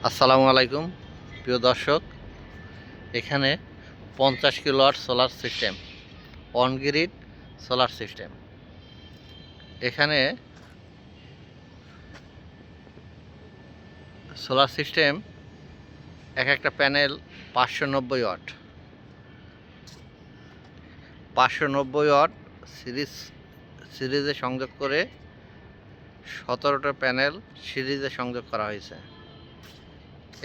আসসালামু আলাইকুম প্রিয় দর্শক। এখানে 50 kilowatt solar system, on grid solar system. এখানে সোলার সিস্টেম একটা প্যানেল 590 ওয়াট, 590 ওয়াট সিরিজে সংযোগ করে 17টা প্যানেল সিরিজে সংযোগ করা হয়েছে।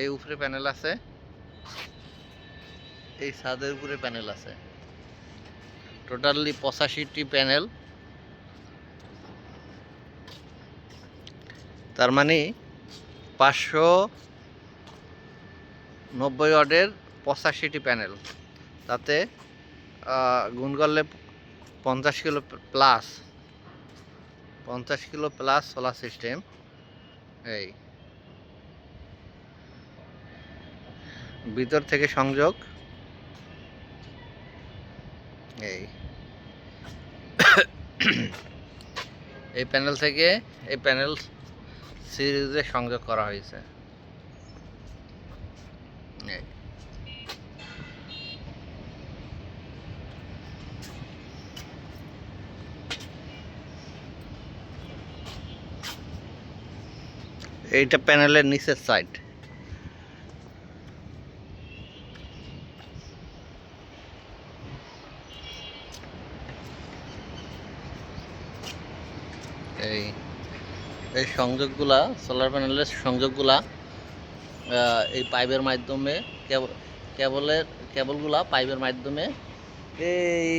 এই উপরে প্যানেল আছে, এই ছাদের উপরে প্যানেল আছে। টোটালি 85টি প্যানেল। তার মানে 590 ওয়াটের 85টি প্যানেল, তাতে গুণ করলে 50 kilo plus, 50 kilo plus solar system. এই ভিতর থেকে সংযোগ, এই এই প্যানেল থেকে এই প্যানেল সিরিজে সংযোগ করা হয়েছে। এইটা প্যানেলের নিচের সাইড। এই এই সংযোগগুলা, সোলার প্যানেলের সংযোগগুলা এই পাইপের মাধ্যমে, কেবলগুলা পাইপের মাধ্যমে এই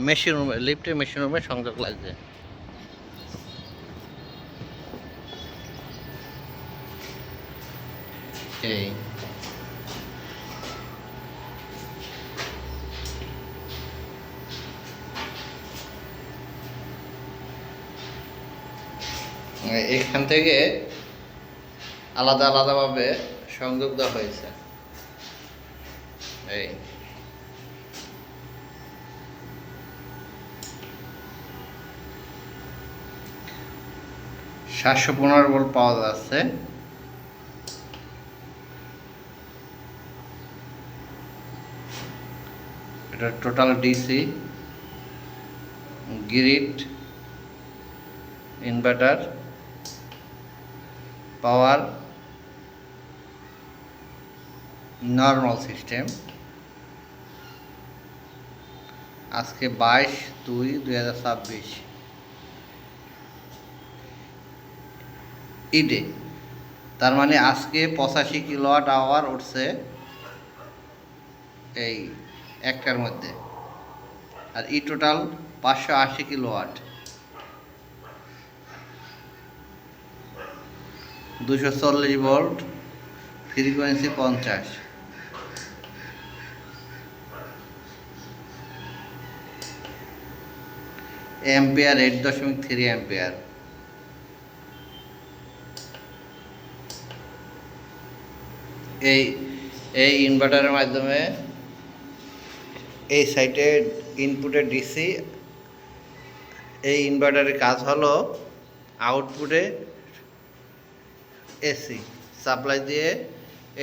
মেশিন রুমে, লিফটের মেশিন রুমে সংযোগ লাগছে। এই এখান থেকে আলাদা আলাদাভাবে সংযোগ দেওয়া হয়েছে। এই 715 ভোল্ট পাওয়া যাচ্ছে। এটা টোটাল ডিসি গ্রিড ইনভার্টার পাওয়ার নর্মাল সিস্টেম। আজকে 22/2/2026 ইডে। তার মানে আজকে 85 কিলোওয়াট আওয়ার উঠছে এই একটার মধ্যে, আর total 580 kilowatt, 240 volt, frequency 50। Ampere 8.3 ampere. এই ইনভার্টারের মাধ্যমে এই সাইটে ইনপুটে ডিসি, এই ইনভার্টারের কাজ হলো আউটপুটে এসি সাপ্লাই দিয়ে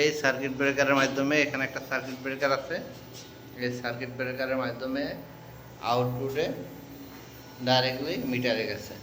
এই সার্কিট ব্রেকারের মাধ্যমে, এখানে একটা সার্কিট ব্রেকার আছে, এই সার্কিট ব্রেকারের মাধ্যমে আউটপুটে ডাইরেক্টলি মিটারে গেছে।